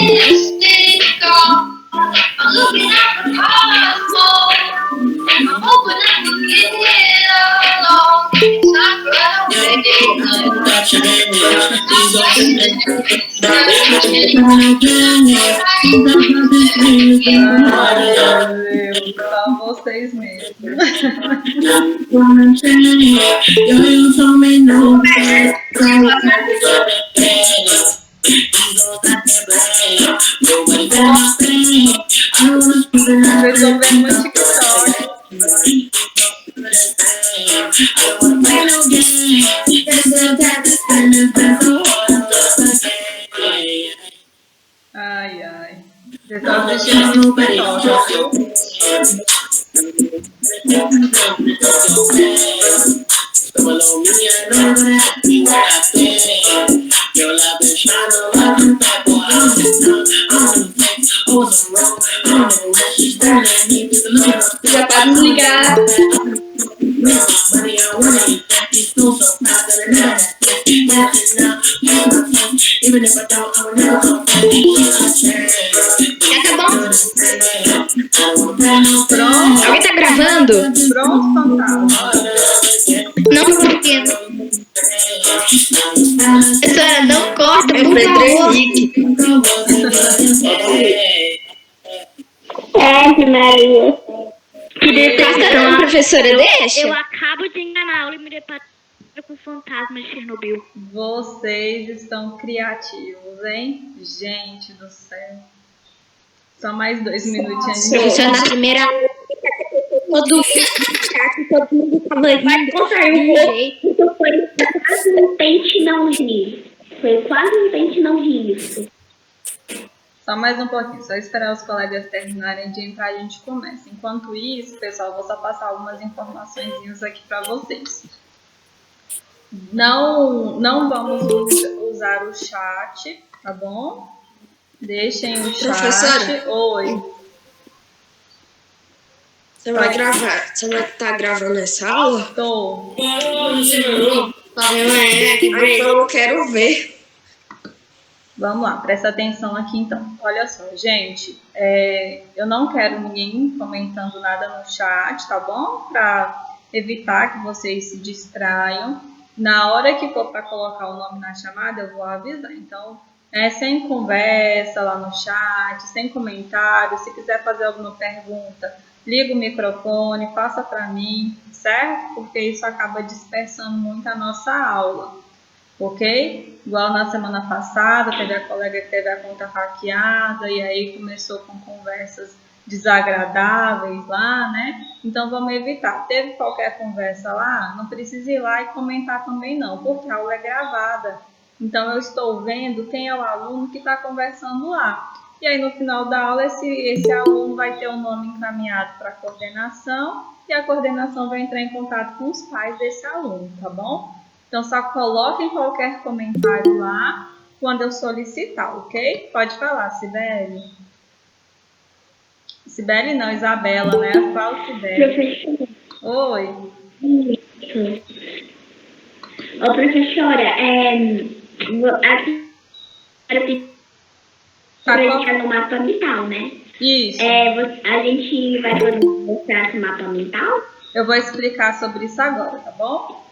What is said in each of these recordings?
I'm looking at the cosmos. I'm hoping I can get along. It's not right away. Só vocês mesmos. Resolvendo meu TikTok. Ai, ai. Vocês estão assistindo no TikTok. Já pode desligar. Pronto. Alguém tá gravando? Pronto, fantasma. Não, porque... Professora, não corta, por favor. Maria. Que depressão, professora, deixa. Eu acabo de enganar a aula e me deparar com o fantasma de Chernobyl. Vocês estão criativos, hein? Gente do céu. Só mais 2 minutinhos. Professora, na primeira... Todo mundo tava rindo. Então foi quase um tente não rir. Foi quase um tente não rir isso. Só mais um pouquinho, só esperar os colegas terminarem de entrar e a gente começa. Enquanto isso, pessoal, vou só passar algumas informaçõezinhas aqui para vocês. Não vamos usar o chat, tá bom? Deixem o chat. Professora? Oi. Você vai gravar? Você vai estar gravando essa aula? Tô. Eu não quero ver. Vamos lá, presta atenção aqui então. Olha só, gente, eu não quero ninguém comentando nada no chat, tá bom? Para evitar que vocês se distraiam. Na hora que for para colocar o nome na chamada, eu vou avisar. Então, sem conversa lá no chat, sem comentário. Se quiser fazer alguma pergunta, liga o microfone, passa para mim, certo? Porque isso acaba dispersando muito a nossa aula. Ok? Igual na semana passada, teve a colega que teve a conta hackeada e aí começou com conversas desagradáveis lá, né? Então vamos evitar. Teve qualquer conversa lá, não precisa ir lá e comentar também não, porque a aula é gravada. Então eu estou vendo quem é o aluno que está conversando lá. E aí no final da aula esse aluno vai ter o nome encaminhado para a coordenação e a coordenação vai entrar em contato com os pais desse aluno, tá bom? Então, só coloquem qualquer comentário lá quando eu solicitar, ok? Pode falar, Sibeli. Sibeli não, Isabela, né? Fala, Sibeli. Professora. Oi. Isso. Ô, professora, aqui para no mapa mental, né? Isso. A gente vai poder mostrar esse mapa mental? Eu vou explicar sobre isso agora, tá bom?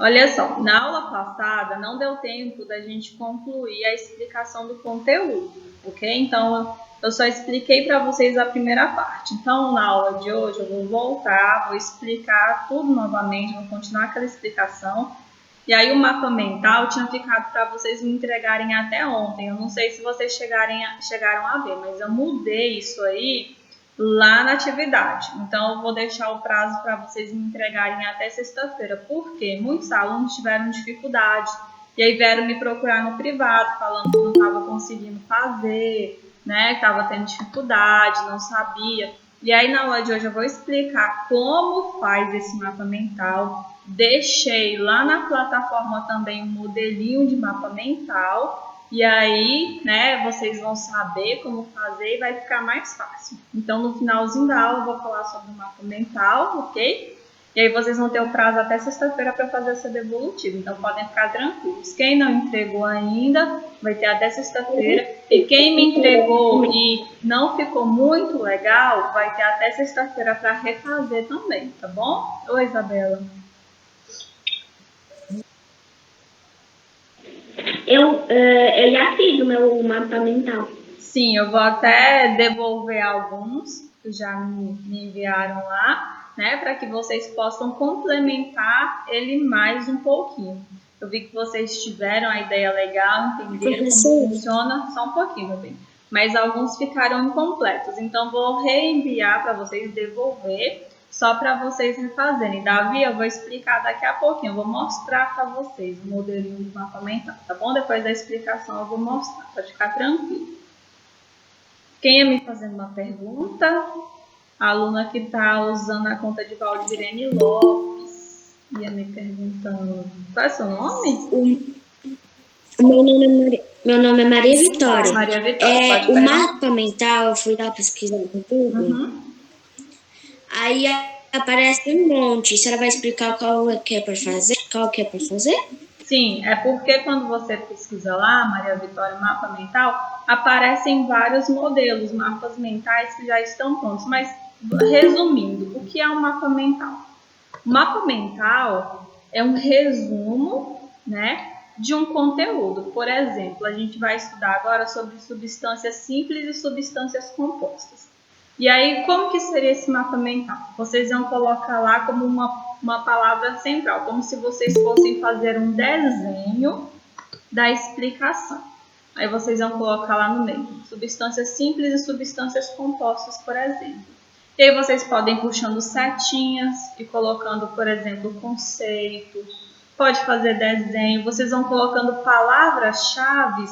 Olha só, na aula passada não deu tempo da gente concluir a explicação do conteúdo, ok? Então, eu só expliquei para vocês a primeira parte. Então, na aula de hoje eu vou voltar, vou explicar tudo novamente, vou continuar aquela explicação. E aí o mapa mental tinha ficado para vocês me entregarem até ontem. Eu não sei se vocês chegaram a ver, mas eu mudei isso aí lá na atividade. Então, eu vou deixar o prazo para vocês me entregarem até sexta-feira, porque muitos alunos tiveram dificuldade e aí vieram me procurar no privado, falando que não estava conseguindo fazer, né, que estava tendo dificuldade, não sabia. E aí, na aula de hoje, eu vou explicar como faz esse mapa mental. Deixei lá na plataforma também um modelinho de mapa mental. E aí, né, vocês vão saber como fazer e vai ficar mais fácil. Então, no finalzinho da aula, eu vou falar sobre o mapa mental, ok? E aí vocês vão ter o prazo até sexta-feira para fazer essa devolutiva. Então podem ficar tranquilos. Quem não entregou ainda, vai ter até sexta-feira. E quem me entregou e não ficou muito legal, vai ter até sexta-feira para refazer também, tá bom? Oi, Isabela. Eu já fiz o meu mapa mental. Sim, eu vou até devolver alguns que já me enviaram lá, né, para que vocês possam complementar ele mais um pouquinho. Eu vi que vocês tiveram a ideia legal, entenderam como funciona, só um pouquinho, meu bem. Mas alguns ficaram incompletos, então vou reenviar para vocês devolver, só para vocês refazerem. Davi, eu vou explicar daqui a pouquinho, eu vou mostrar para vocês o modelinho do mapa mental, tá bom? Depois da explicação eu vou mostrar, pode ficar tranquilo. Quem ia me fazendo uma pergunta? A aluna que está usando a conta de Valdirene Lopes ia me perguntando. Qual é o seu nome? Meu nome é Maria Vitória. Maria Vitória, O mapa mental, eu fui lá pesquisar no Google. Aí aparece um monte. Você vai explicar qual que é para fazer? Qual que é para fazer? Sim, é porque quando você pesquisa lá, Maria Vitória, mapa mental, aparecem vários modelos, mapas mentais que já estão prontos. Mas, resumindo, o que é um mapa mental? O mapa mental é um resumo, né, de um conteúdo. Por exemplo, a gente vai estudar agora sobre substâncias simples e substâncias compostas. E aí, como que seria esse mapa mental? Vocês vão colocar lá como uma palavra central, como se vocês fossem fazer um desenho da explicação. Aí vocês vão colocar lá no meio, substâncias simples e substâncias compostas, por exemplo. E aí vocês podem ir puxando setinhas e colocando, por exemplo, conceito. Pode fazer desenho. Vocês vão colocando palavras-chave,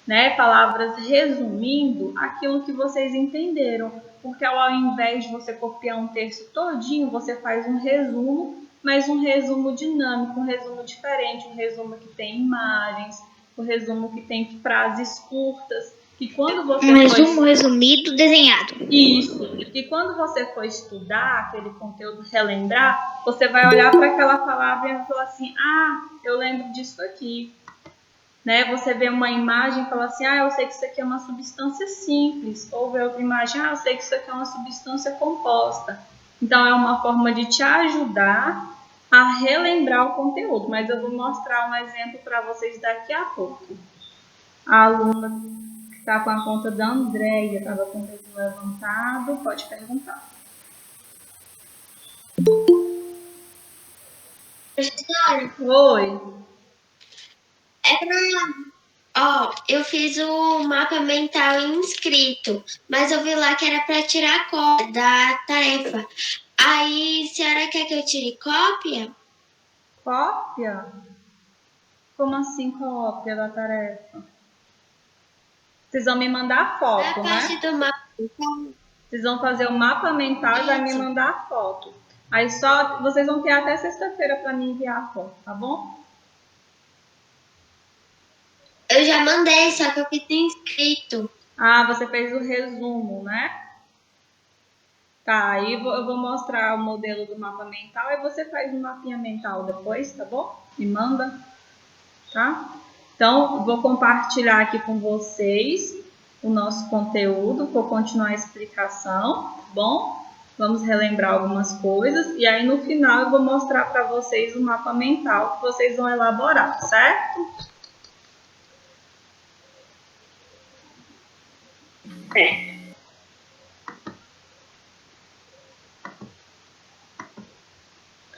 né? Palavras resumindo aquilo que vocês entenderam. Porque ao invés de você copiar um texto todinho, você faz um resumo, mas um resumo dinâmico, um resumo diferente, um resumo que tem imagens, um resumo que tem frases curtas. Que quando você resumo resumido desenhado. Isso. E quando você for estudar aquele conteúdo, relembrar, você vai olhar para aquela palavra e vai falar assim, eu lembro disso aqui. Né? Você vê uma imagem e fala assim, eu sei que isso aqui é uma substância simples. Ou vê outra imagem, eu sei que isso aqui é uma substância composta. Então, é uma forma de te ajudar a relembrar o conteúdo. Mas eu vou mostrar um exemplo para vocês daqui a pouco. A aluna que está com a conta da Andréia, estava com o dedo levantado, pode perguntar. Professora? Oi. Eu fiz o mapa mental inscrito, mas eu vi lá que era para tirar cópia da tarefa. Aí, a senhora quer que eu tire cópia? Cópia? Como assim cópia da tarefa? Vocês vão me mandar foto, né? Do mapa mental. Vocês vão fazer o mapa mental e vai me mandar foto. Aí só vocês vão ter até sexta-feira para me enviar a foto, tá bom? Eu já mandei, só que eu fiz inscrito. Você fez o resumo, né? Tá, aí eu vou mostrar o modelo do mapa mental e você faz um mapinha mental depois, tá bom? Me manda, tá? Então, vou compartilhar aqui com vocês o nosso conteúdo, vou continuar a explicação, tá bom? Vamos relembrar algumas coisas e aí no final eu vou mostrar para vocês o mapa mental que vocês vão elaborar, certo?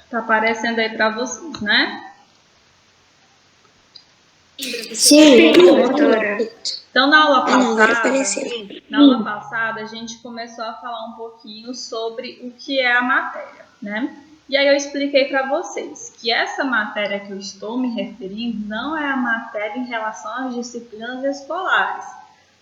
Tá aparecendo aí para vocês, né? Sim, doutora. Então, na aula passada, a gente começou a falar um pouquinho sobre o que é a matéria, né? E aí eu expliquei para vocês que essa matéria que eu estou me referindo não é a matéria em relação às disciplinas escolares.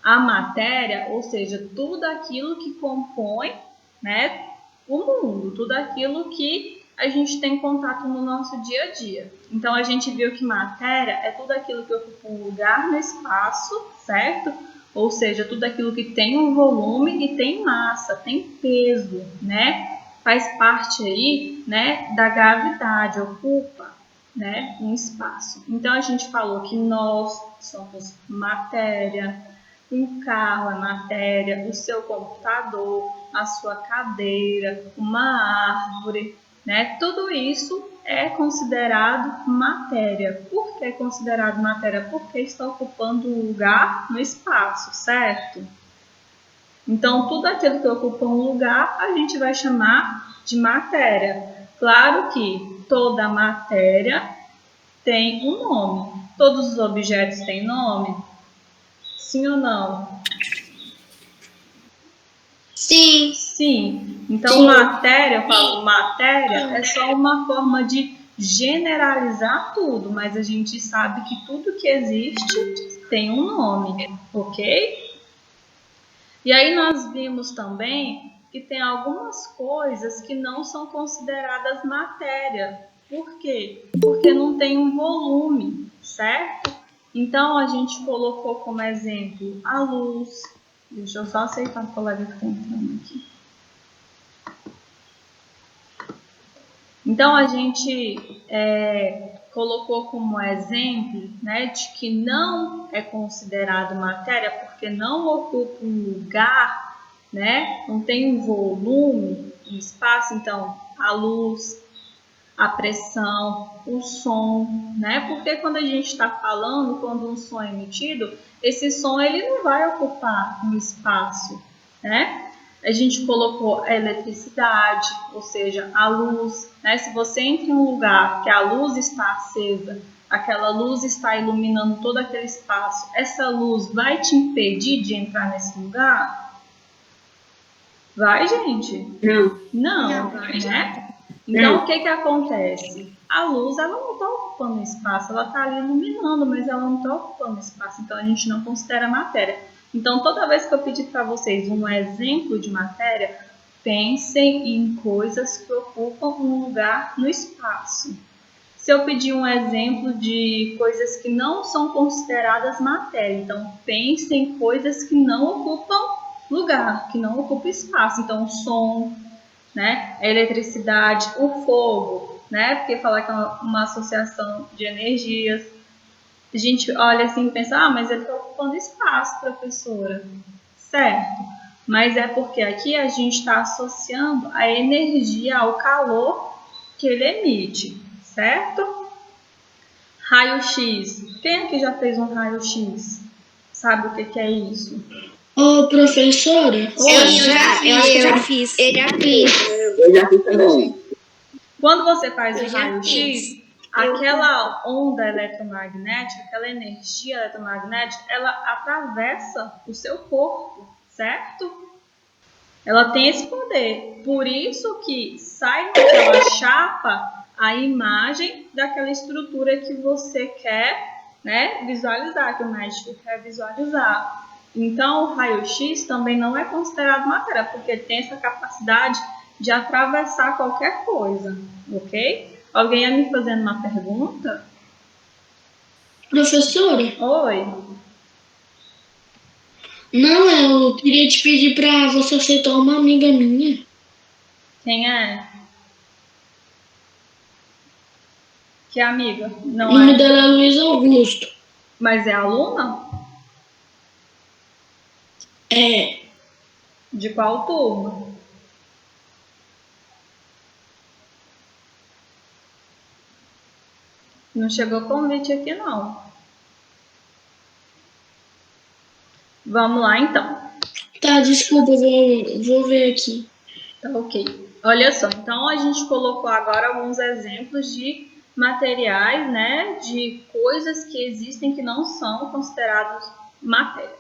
A matéria, ou seja, tudo aquilo que compõe, né, o mundo, tudo aquilo que a gente tem contato no nosso dia a dia. Então, a gente viu que matéria é tudo aquilo que ocupa um lugar no espaço, certo? Ou seja, tudo aquilo que tem um volume e tem massa, tem peso, né? faz parte aí, né, da gravidade, ocupa, né, um espaço. Então a gente falou que nós somos matéria, um carro é matéria, o seu computador, a sua cadeira, uma árvore, né? Tudo isso é considerado matéria. Por que é considerado matéria? Porque está ocupando um lugar no espaço, certo? Então, tudo aquilo que ocupa um lugar, a gente vai chamar de matéria. Claro que toda matéria tem um nome. Todos os objetos têm nome? Sim ou não? Sim. Sim. Então, matéria, eu falo matéria, é só uma forma de generalizar tudo, mas a gente sabe que tudo que existe tem um nome, ok? E aí nós vimos também que tem algumas coisas que não são consideradas matéria. Por quê? Porque não tem um volume, certo? Então a gente colocou como exemplo a luz. Deixa eu só aceitar o colega que está entrando aqui. Então a gente colocou como exemplo, né, de que não é considerado matéria porque não ocupa um lugar, né, não tem um volume, um espaço. Então a luz, a pressão, o som, né? Porque quando a gente está falando, quando um som é emitido, esse som ele não vai ocupar um espaço, né? A gente colocou a eletricidade, ou seja, a luz, né? Se você entra em um lugar que a luz está acesa, aquela luz está iluminando todo aquele espaço, essa luz vai te impedir de entrar nesse lugar? Vai, gente? Não, né? Então, o que acontece? A luz, ela não está ocupando espaço, ela está ali iluminando, mas ela não está ocupando espaço, então a gente não considera matéria. Então, toda vez que eu pedir para vocês um exemplo de matéria, pensem em coisas que ocupam um lugar no espaço. Se eu pedir um exemplo de coisas que não são consideradas matéria, então pensem em coisas que não ocupam lugar, que não ocupam espaço. Então, o som, né? A eletricidade, o fogo, né? Porque falar que é uma associação de energias. A gente olha assim e pensa, mas ele está ocupando espaço, professora. Certo. Mas é porque aqui a gente está associando a energia ao calor que ele emite, certo? Raio-X. Quem aqui já fez um raio-X? Sabe o que é isso? Ô, professora? Eu já fiz. Eu já fiz também. Quando você faz o raio-X, aquela onda eletromagnética, aquela energia eletromagnética, ela atravessa o seu corpo, certo? Ela tem esse poder. Por isso que sai naquela chapa a imagem daquela estrutura que você quer, né, visualizar, que o médico quer visualizar. Então, o raio-X também não é considerado matéria, porque tem essa capacidade de atravessar qualquer coisa, ok? Alguém ia me fazendo uma pergunta? Professora? Oi. Não, eu queria te pedir para você aceitar uma amiga minha. Quem é? Que amiga? Não O nome é? dela é Luiz Augusto. Mas é aluna? É. De qual turma? Não chegou convite aqui, não. Vamos lá, então. Tá, desculpa, vou ver aqui. Tá, ok. Olha só, então a gente colocou agora alguns exemplos de materiais, né? De coisas que existem que não são considerados matéria.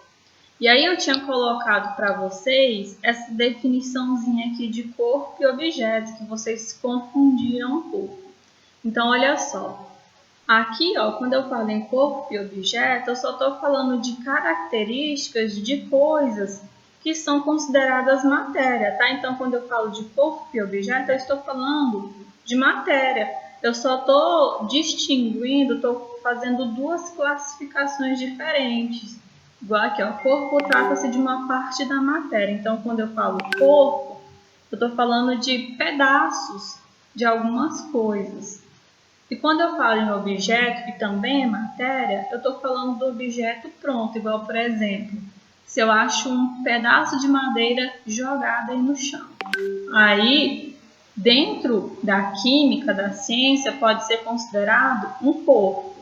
E aí eu tinha colocado para vocês essa definiçãozinha aqui de corpo e objeto, que vocês se confundiram um pouco. Então, olha só. Aqui, ó, quando eu falo em corpo e objeto, eu só estou falando de características de coisas que são consideradas matéria, tá? Então, quando eu falo de corpo e objeto, eu estou falando de matéria. Eu só estou distinguindo, estou fazendo duas classificações diferentes. Igual aqui, ó, corpo trata-se de uma parte da matéria. Então, quando eu falo corpo, Eu estou falando de pedaços de algumas coisas. E quando eu falo em objeto, que também é matéria, eu estou falando do objeto pronto, igual, por exemplo, se eu acho um pedaço de madeira jogado aí no chão. Aí, dentro da química, da ciência, pode ser considerado um corpo.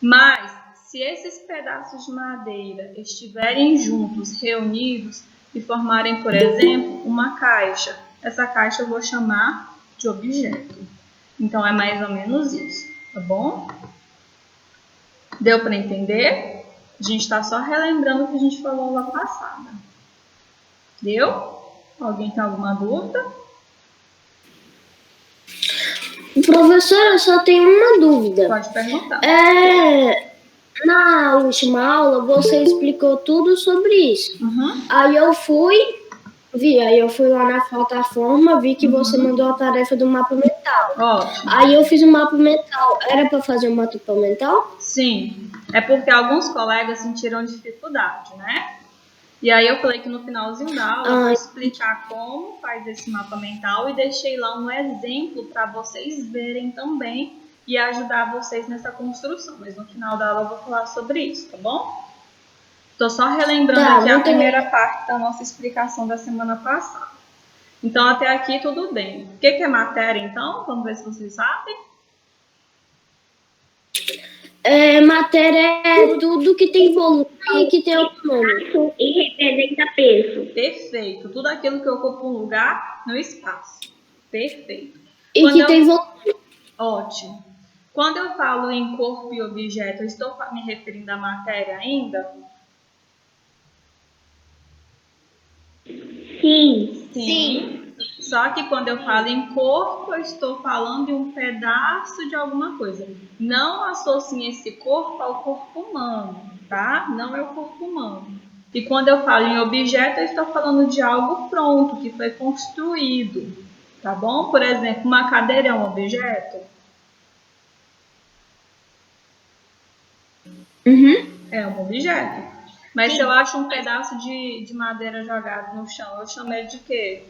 Mas, se esses pedaços de madeira estiverem juntos, reunidos e formarem, por exemplo, uma caixa, essa caixa eu vou chamar de objeto. Então, é mais ou menos isso, tá bom? Deu para entender? A gente está só relembrando o que a gente falou lá passada. Deu? Alguém tem alguma dúvida? Professora, eu só tenho uma dúvida. Pode perguntar. Na última aula você explicou tudo sobre isso. Uhum. Aí eu fui lá na plataforma, vi que você mandou a tarefa do mapa mental. Ótimo. Aí eu fiz o mapa mental. Era para fazer o mapa mental? Sim, é porque alguns colegas sentiram dificuldade, né? E aí eu falei que no finalzinho da aula eu vou explicar como faz esse mapa mental e deixei lá um exemplo para vocês verem também e ajudar vocês nessa construção. Mas no final da aula eu vou falar sobre isso, tá bom? Estou só relembrando aqui a primeira parte da nossa explicação da semana passada. Então até aqui tudo bem. O que é matéria então? Vamos ver se vocês sabem. Matéria é tudo que tem volume e que tem espaço e representa peso. Perfeito. Tudo aquilo que ocupa um lugar no espaço. Perfeito. E que tem volume. Ótimo. Quando eu falo em corpo e objeto, eu estou me referindo à matéria ainda? Sim. Só que quando eu falo em corpo, eu estou falando de um pedaço de alguma coisa. Não associem esse corpo ao corpo humano, tá? Não é o corpo humano. E quando eu falo em objeto, eu estou falando de algo pronto, que foi construído, tá bom? Por exemplo, uma cadeira é um objeto? É um objeto. Mas se eu acho um pedaço de madeira jogado no chão, eu chamo ele de quê?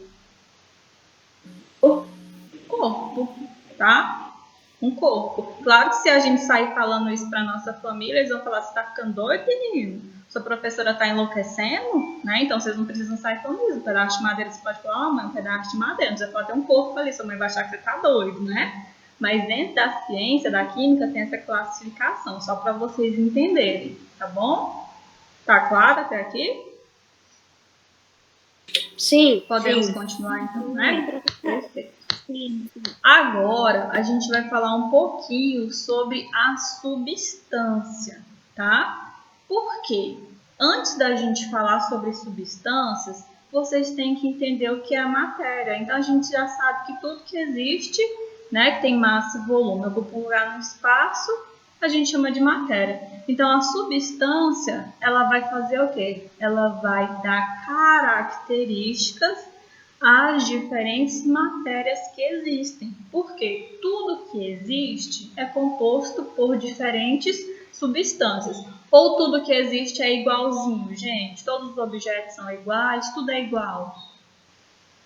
Corpo, tá? Um corpo. Claro que se a gente sair falando isso para nossa família, eles vão falar: você tá ficando doido, menino? Sua professora tá enlouquecendo, né? Então vocês não precisam sair falando isso. Um pedaço de madeira, você pode falar: mãe, um pedaço de madeira. Você pode ter um corpo ali, sua mãe vai achar que você tá doido, né? Mas dentro da ciência, da química, tem essa classificação, só para vocês entenderem, tá bom? Tá claro até aqui? Sim. Podemos continuar então, né? Perfeito. Agora a gente vai falar um pouquinho sobre a substância, tá? Por quê? Antes da gente falar sobre substâncias, vocês têm que entender o que é a matéria. Então a gente já sabe que tudo que existe, né, que tem massa e volume, ocupa um lugar no espaço, a gente chama de matéria. Então a substância, ela vai fazer o quê? Ela vai dar características às diferentes matérias que existem. Porque tudo que existe é composto por diferentes substâncias. Ou tudo que existe é igualzinho, gente? Todos os objetos são iguais? Tudo é igual?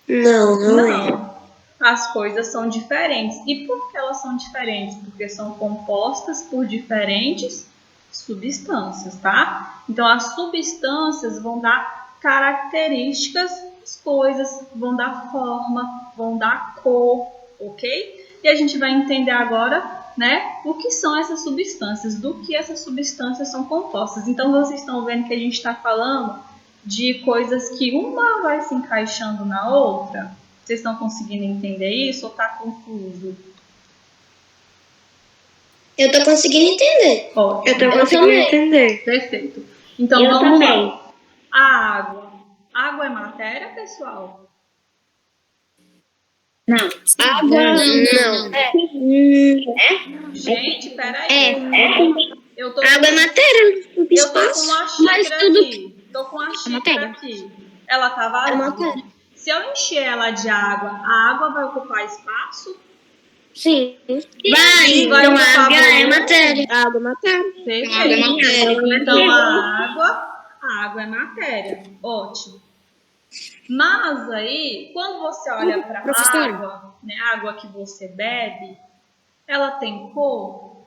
Não. As coisas são diferentes. E por que elas são diferentes? Porque são compostas por diferentes substâncias, tá? Então, as substâncias vão dar características às coisas, vão dar forma, vão dar cor, ok? E a gente vai entender agora, né, o que são essas substâncias, do que essas substâncias são compostas. Então, vocês estão vendo que a gente está falando de coisas que uma vai se encaixando na outra? Vocês estão conseguindo entender isso ou está confuso? Eu tô conseguindo entender. Ótimo. Eu tô conseguindo entender. Perfeito. Então Eu vamos também. lá. A água. Água é matéria, pessoal? Não. Água não. Gente, peraí. Eu tô Água é matéria. Eu tô com uma xícara tudo aqui. Tô com uma xícara aqui. Ela tá vazia. matéria. Se eu encher ela de água, a água vai ocupar espaço? Sim. Vai Então ocupar água é volume? matéria. Água, matéria. Perfeito. Então a água é matéria. Ótimo. Mas aí, quando você olha para a água, né, a água que você bebe, ela tem cor?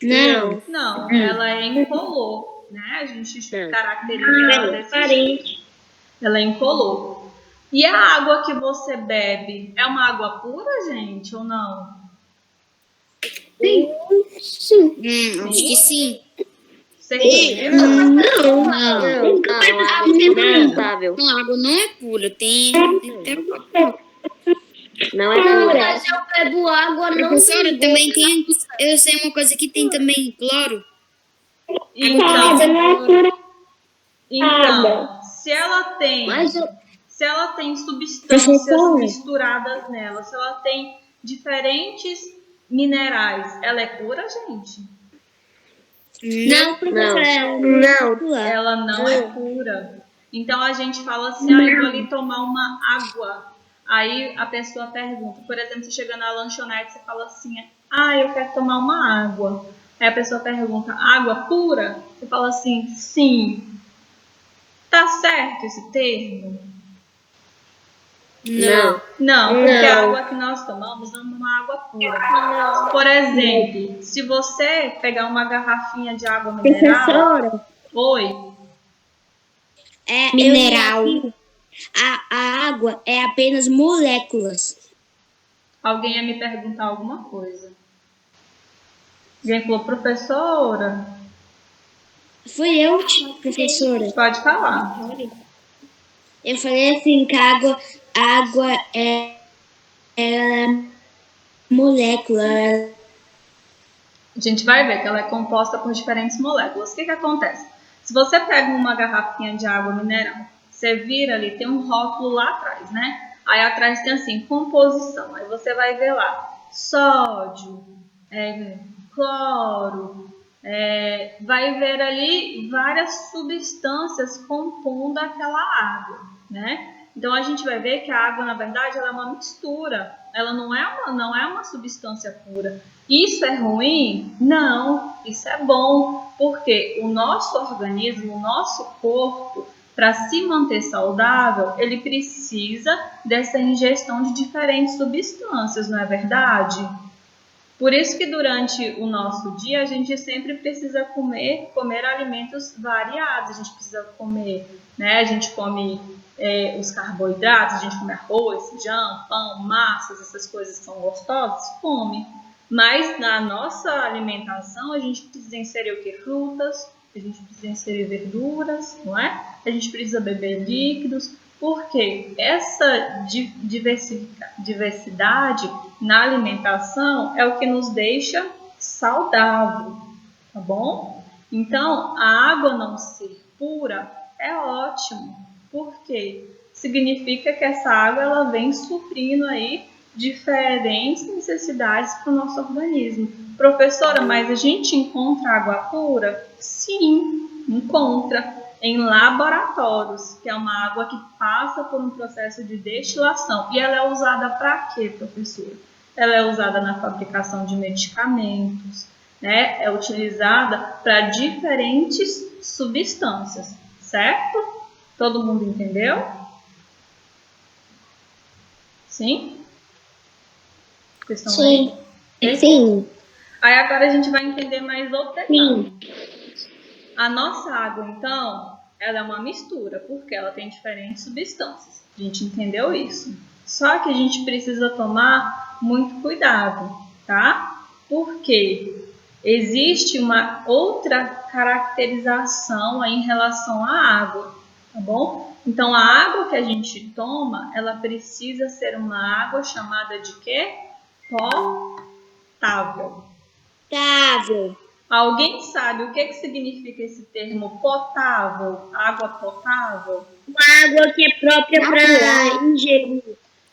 Não. Não, ela é incolor, né? A gente caracteriza ela desse jeito. Ela é incolor. E a água que você bebe é uma água pura, gente, ou não? Sim. Acho que sim. Certeza? Não. Não, A água não é pura, tem não é pura. Mas eu bebo água, não Professora, tem também tem. Eu sei uma coisa que tem também cloro. Então, se ela tem substâncias misturadas nela, se ela tem diferentes minerais, ela é pura, gente? Não, professora. Ela não é pura. Então a gente fala assim, eu vou ali tomar uma água. Aí a pessoa pergunta, por exemplo, você chega na lanchonete, você fala assim, eu quero tomar uma água. Aí a pessoa pergunta, água pura? Você fala assim, sim. Tá certo esse termo? Não, porque a água que nós tomamos não é uma água pura. Por exemplo, se você pegar uma garrafinha de água mineral... Professora. Oi? Mineral. A água é apenas moléculas. Alguém ia me perguntar alguma coisa. Alguém falou, professora? Fui eu, professora. Pode falar. Eu falei assim que a água é molécula. A gente vai ver que ela é composta por diferentes moléculas. O que acontece? Se você pega uma garrafinha de água mineral, você vira ali, tem um rótulo lá atrás, né? Aí atrás tem assim, composição. Aí você vai ver lá, sódio, cloro, vai ver ali várias substâncias compondo aquela água, né? Então a gente vai ver que a água, na verdade, ela é uma mistura. Ela não é uma substância pura. Isso é ruim? Não, isso é bom, porque o nosso organismo, o nosso corpo, para se manter saudável, ele precisa dessa ingestão de diferentes substâncias, não é verdade? Por isso que durante o nosso dia a gente sempre precisa comer alimentos variados. A gente precisa comer, né? A gente come os carboidratos, a gente come arroz, feijão, pão, massas, essas coisas que são gostosas, come. Mas na nossa alimentação a gente precisa inserir o que? Frutas, a gente precisa inserir verduras, não é? A gente precisa beber líquidos, porque essa diversidade na alimentação é o que nos deixa saudável, tá bom? Então, a água não ser pura é ótimo, porque significa que essa água ela vem suprindo aí diferentes necessidades para o nosso organismo. Professora, mas a gente encontra água pura? Sim, encontra em laboratórios, que é uma água que passa por um processo de destilação. E ela é usada para quê, professora? Ela é usada na fabricação de medicamentos, né? É utilizada para diferentes substâncias, certo? Todo mundo entendeu? Sim? Sim. Sim. Aí agora a gente vai entender mais outro detalhe. A nossa água, então, ela é uma mistura, porque ela tem diferentes substâncias. A gente entendeu isso. Só que a gente precisa tomar muito cuidado, tá? Porque existe uma outra caracterização aí em relação à água, tá bom? Então, a água que a gente toma, ela precisa ser uma água chamada de quê? Potável. Alguém sabe o que significa esse termo potável, água potável? Uma água que é própria para ingerir.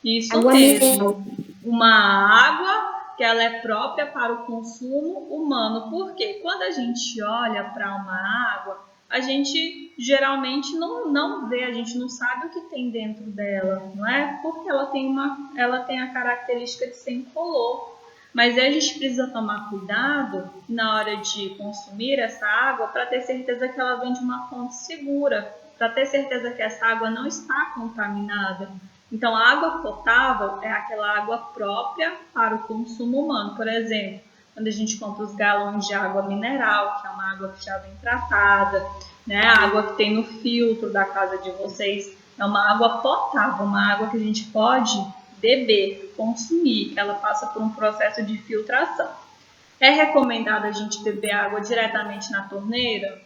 Isso mesmo. Uma água que ela é própria para o consumo humano. Por quê? Quando a gente olha para uma água, a gente geralmente não vê, a gente não sabe o que tem dentro dela, não é? Porque ela tem a característica de ser incolor. Mas aí a gente precisa tomar cuidado na hora de consumir essa água para ter certeza que ela vem de uma fonte segura, para ter certeza que essa água não está contaminada. Então, a água potável é aquela água própria para o consumo humano. Por exemplo, quando a gente compra os galões de água mineral, que é uma água que já vem tratada, né? A água que tem no filtro da casa de vocês é uma água potável, uma água que a gente pode beber, consumir, que ela passa por um processo de filtração. É recomendado a gente beber água diretamente na torneira?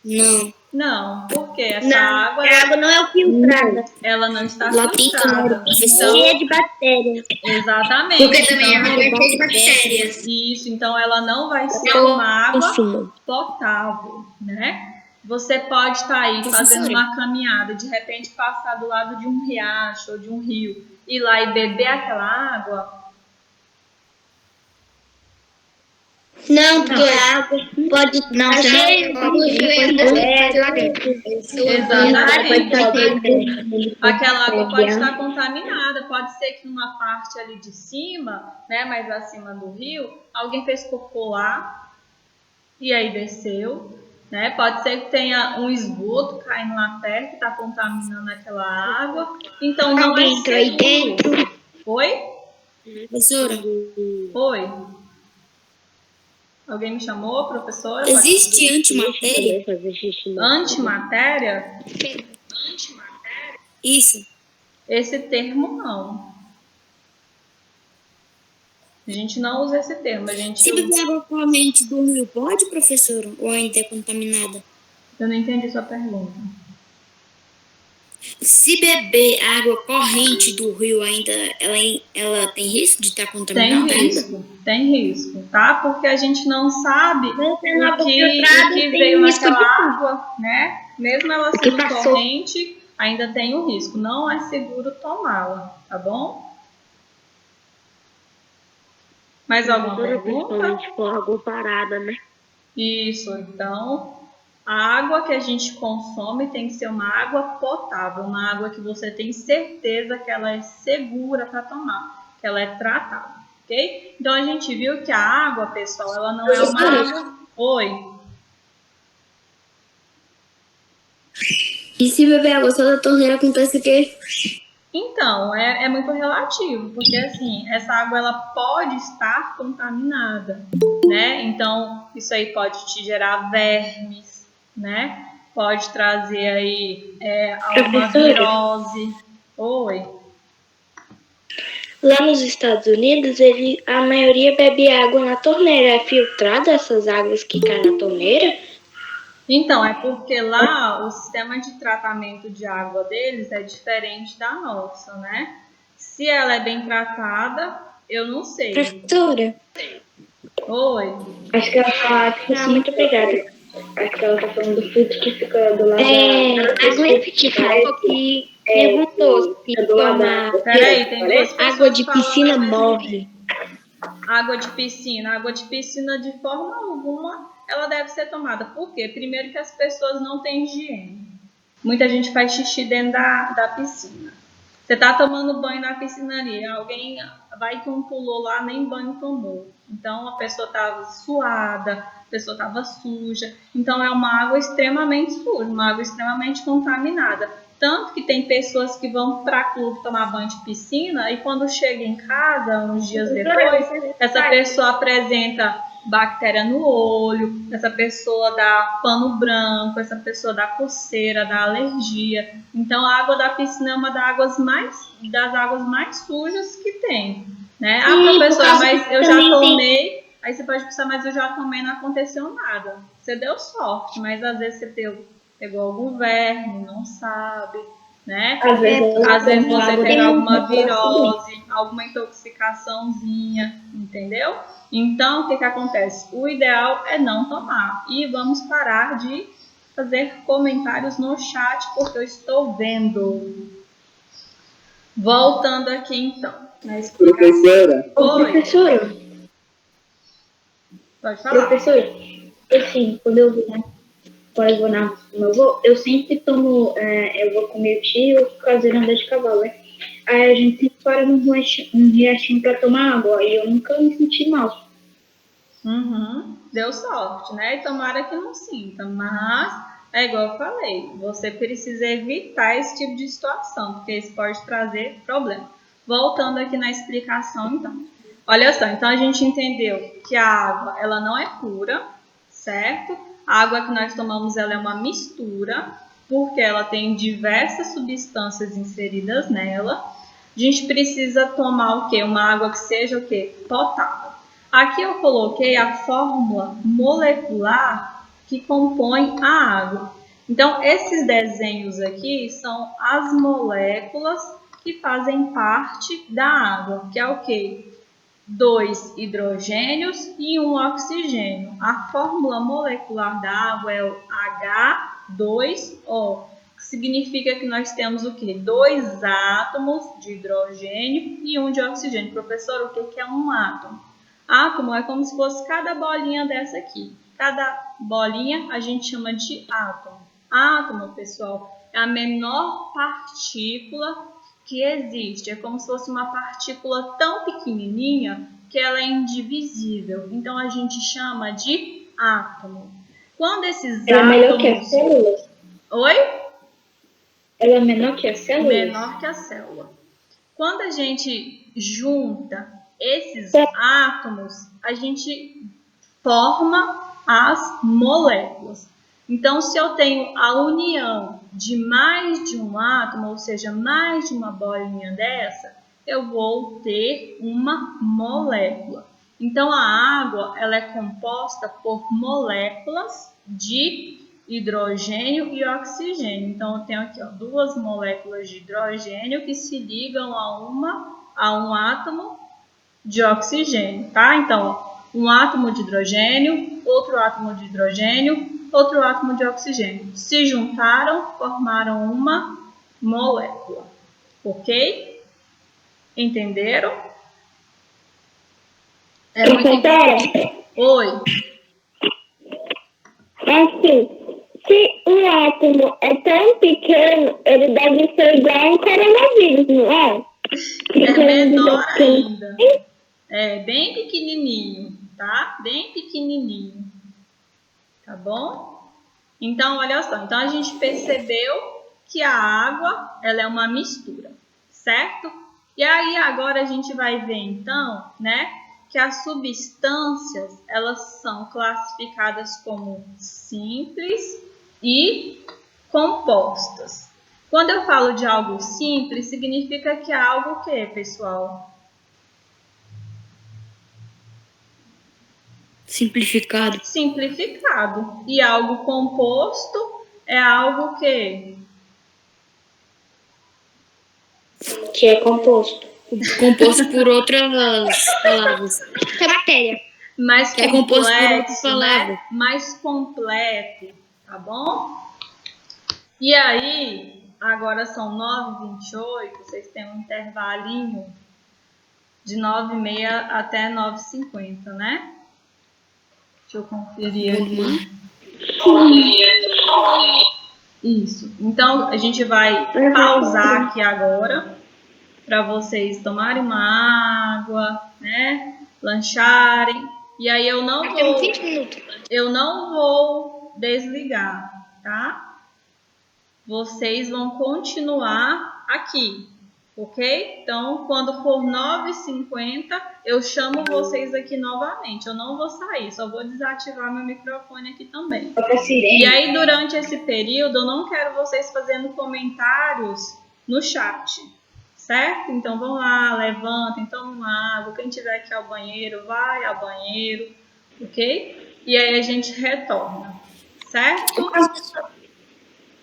Não. Não, porque essa Não, água, a água não é filtrada. ela não está Lá tem filtrada. Cheia de bactérias. Exatamente. Porque também Então, é cheia de bactérias. isso, então ela não vai ser uma água Consumo. potável, né? Você pode estar aí fazendo uma caminhada, de repente passar do lado de um riacho ou de um rio, ir lá e beber aquela água. Não, porque a água pode Não, estar você cheia não pode lá dentro. Exatamente. Aquela água pode estar contaminada, pode ser que numa parte ali de cima, né, mais acima do rio, alguém fez cocô lá e aí desceu, né? Pode ser que tenha um esgoto caindo lá perto que está contaminando aquela água. Então não é Alguém entrou aí seguro. dentro. Oi? Professora, Oi? Alguém me chamou, professora? existe antimatéria? Antimatéria? Isso. Esse termo não. A gente não usa esse termo. A gente Se beber água corrente do rio, pode, professora? Ou ainda é contaminada? Eu não entendi sua pergunta. Se beber água corrente do rio, ainda ela tem risco de estar contaminada ainda? Tem risco, tá? Porque a gente não sabe o água que filtrada, tem veio risco naquela de tudo. água, né? Mesmo ela que sendo passou. corrente, ainda tem o risco. Não é seguro tomá-la, tá bom? Mais alguma pergunta? Principalmente com água parada, né? Isso, então a água que a gente consome tem que ser uma água potável, uma água que você tem certeza que ela é segura para tomar, que ela é tratada, ok? Então a gente viu que a água, pessoal, ela não é uma água... Oi? E se beber água só da torneira, acontece o quê? Então, é muito relativo, porque assim, essa água ela pode estar contaminada, né? Então, isso aí pode te gerar vermes, né? Pode trazer aí alguma virose. Oi. Lá nos Estados Unidos, a maioria bebe água na torneira. É filtrada essas águas que caem na torneira? Então, é porque lá o sistema de tratamento de água deles é diferente da nossa, né? Se ela é bem tratada, eu não sei. Professora, Oi. Acho que ela tá muito obrigada. Acho que ela tá falando do filtro que fica do lado da... A Glenn que falou que perguntou se tomar Peraí, tem duas pessoas água de falando piscina ao mesmo morre. Água de piscina de forma alguma ela deve ser tomada. Por quê? Primeiro que as pessoas não têm higiene. Muita gente faz xixi dentro da piscina. Você tá tomando banho na piscina ali, alguém vai que um pulou lá, nem banho tomou. Então a pessoa estava suada, a pessoa estava suja. Então é uma água extremamente suja, uma água extremamente contaminada. Tanto que tem pessoas que vão para clube tomar banho de piscina e quando chega em casa, uns dias depois, essa pessoa apresenta bactéria no olho, essa pessoa dá pano branco, essa pessoa dá coceira, dá alergia. Então a água da piscina é uma das águas mais sujas que tem, né? Ah, professora, mas eu já tomei. Aí você pode pensar, mas eu já tomei e não aconteceu nada. Você deu sorte, mas às vezes você pegou algum verme, não sabe, né? Às vezes você teve alguma virose, alguma intoxicaçãozinha, entendeu? Então, o que acontece? O ideal é não tomar. E vamos parar de fazer comentários no chat, porque eu estou vendo. Voltando aqui, então, na explicação. Professora. Oi, Professora, pode falar. professora, assim, quando eu vou na meu avô, eu sempre tomo, eu vou com meu tio fazer andar de cavalo, né? Aí a gente sempre para num riachinho pra tomar água, e eu nunca me senti mal. Deu sorte, né? E tomara que não sinta, mas É igual eu falei, você precisa evitar esse tipo de situação, porque isso pode trazer problema. Voltando aqui na explicação, então. Olha só, então a gente entendeu que a água, ela não é pura, certo? A água que nós tomamos, ela é uma mistura, porque ela tem diversas substâncias inseridas nela. A gente precisa tomar o quê? Uma água que seja o quê? Potável. Aqui eu coloquei a fórmula molecular que compõe a água. Então, esses desenhos aqui são as moléculas que fazem parte da água, que é o quê? 2 hidrogênios e 1 oxigênio. A fórmula molecular da água é o H2O, que significa que nós temos o quê? 2 átomos de hidrogênio e 1 de oxigênio. Professor, o que é um átomo? Átomo é como se fosse cada bolinha dessa aqui. Cada bolinha a gente chama de átomo. Átomo, pessoal, é a menor partícula que existe. É como se fosse uma partícula tão pequenininha que ela é indivisível. Então, a gente chama de átomo. Quando esses Ela átomos... é menor que as células? Oi? Ela é menor que as células? Menor que a célula. Quando a gente junta esses átomos, a gente forma as moléculas. Então, se eu tenho a união de mais de um átomo, ou seja, mais de uma bolinha dessa, eu vou ter uma molécula. Então, a água ela é composta por moléculas de hidrogênio e oxigênio. Então, eu tenho aqui 2 moléculas de hidrogênio que se ligam a um átomo de oxigênio, tá? Então, um átomo de hidrogênio, outro átomo de hidrogênio, outro átomo de oxigênio. Se juntaram, formaram uma molécula. Ok? Entenderam? É muito importante. Oi. Assim, se um átomo é tão pequeno, ele deve ser igual um coronavírus, não é? É menor ainda. É bem pequenininho, tá? Bem pequenininho. Tá bom? Então, olha só. Então, a gente percebeu que a água, ela é uma mistura, certo? E aí, agora a gente vai ver, então, né? Que as substâncias, elas são classificadas como simples e compostas. Quando eu falo de algo simples, significa que é algo o quê, pessoal? Simplificado. Simplificado. E algo composto é algo que Que é composto. Composto por outras palavras. Que é matéria. mais Que é composto por outra complexo, palavra. né? Mais completo, tá bom? E aí, agora são 9h28, vocês têm um intervalinho de 9h30 até 9h50, né? Deixa eu conferir aqui. Isso. Então, a gente vai pausar aqui agora para vocês tomarem uma água, né? Lancharem. E aí eu não vou desligar, tá? Vocês vão continuar aqui, ok? Então, quando for 9h50, eu chamo vocês aqui novamente. Eu não vou sair, só vou desativar meu microfone aqui também. E aí, durante esse período, eu não quero vocês fazendo comentários no chat, certo? Então, vão lá, levantem, tomem uma água. Quem tiver que ir ao banheiro, vai ao banheiro, ok? E aí a gente retorna, certo?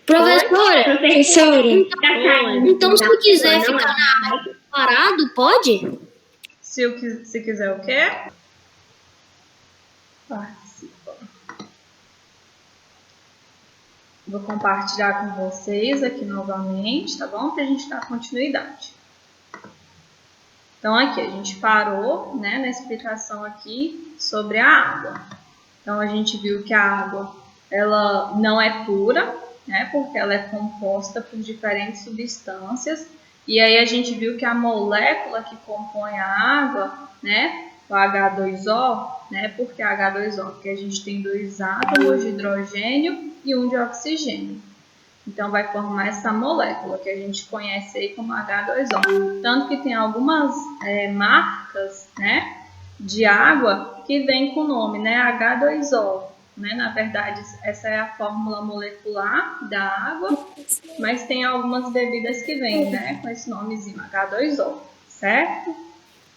Professora, então se eu quiser ficar na aula parado, pode? Se quiser o quê? Participa. Vou compartilhar com vocês aqui novamente, tá bom? Para a gente dar continuidade. Então, aqui a gente parou, né, na explicação aqui sobre a água. Então, a gente viu que a água, ela não é pura, né, porque ela é composta por diferentes substâncias. E aí a gente viu que a molécula que compõe a água, né, o H2O, né, por que H2O? Porque a gente tem 2 átomos de hidrogênio e um de oxigênio. Então, vai formar essa molécula que a gente conhece aí como H2O. Tanto que tem algumas marcas, né, de água que vem com o nome, né, H2O. Né? Na verdade, essa é a fórmula molecular da água, mas tem algumas bebidas que vêm, né, com esse nomezinho, H2O, certo?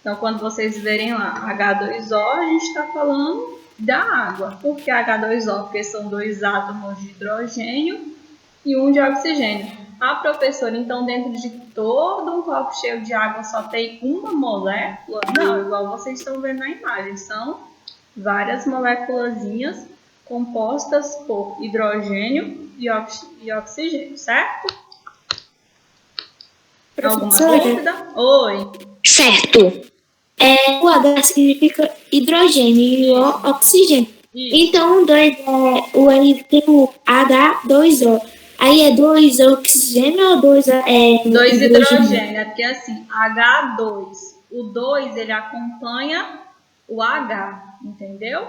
Então, quando vocês verem lá H2O, a gente está falando da água. Por que H2O? Porque são 2 átomos de hidrogênio e um de oxigênio. Ah, professora, então dentro de todo um copo cheio de água só tem uma molécula? Não, igual vocês estão vendo na imagem. São várias moléculazinhas compostas por hidrogênio e oxigênio, certo? Alguma dúvida? Oi. Certo. O H significa hidrogênio e o oxigênio. Isso. Então, aí tem o H2O. Aí é 2 oxigênio ou 2 2 hidrogênio, é porque assim, H2. O 2 ele acompanha o H, entendeu?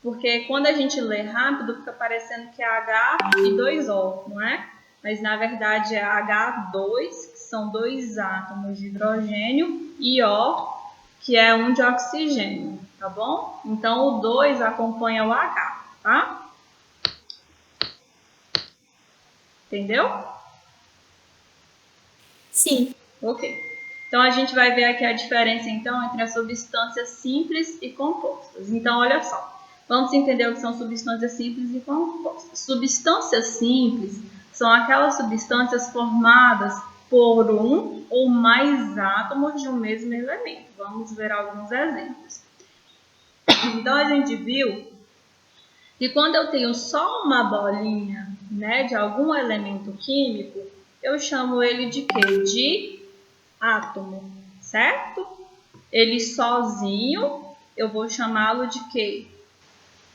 Porque quando a gente lê rápido, fica parecendo que é H e 2O, não é? Mas na verdade é H2, que são 2 átomos de hidrogênio, e O, que é um de oxigênio, tá bom? Então o 2 acompanha o H, tá? Entendeu? Sim. Ok. Então a gente vai ver aqui a diferença então entre as substâncias simples e compostas. Então olha só, vamos entender o que são substâncias simples e compostas. Substâncias simples são aquelas substâncias formadas por um ou mais átomos de um mesmo elemento. Vamos ver alguns exemplos. Então a gente viu que quando eu tenho só uma bolinha, né, de algum elemento químico, eu chamo ele de quê? De átomo, certo? Ele sozinho, eu vou chamá-lo de quê?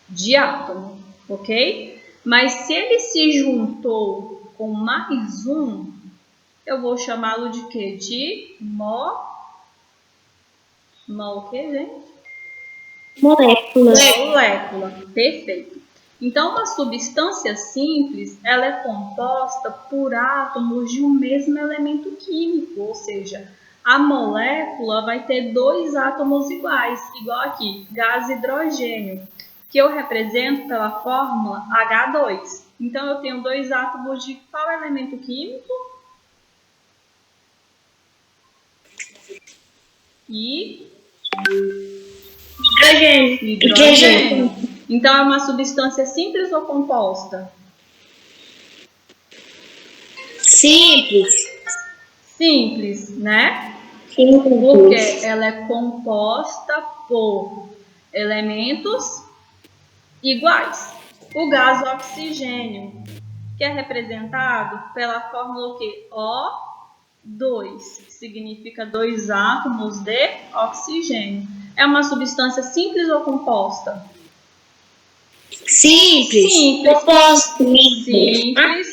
De átomo, ok? Mas se ele se juntou com mais um, eu vou chamá-lo de quê? De o quê, gente? Molécula. Molécula, perfeito. Então, uma substância simples, ela é composta por átomos de um mesmo elemento químico, ou seja, a molécula vai ter 2 átomos iguais, igual aqui, gás hidrogênio, que eu represento pela fórmula H2. Então, eu tenho 2 átomos de qual elemento químico? Hidrogênio. Então, é uma substância simples ou composta? Simples. Simples, né? Simples. Porque ela é composta por elementos iguais. O gás oxigênio, que é representado pela fórmula o quê? O2, que significa 2 átomos de oxigênio. É uma substância simples ou composta? Simples. Simples.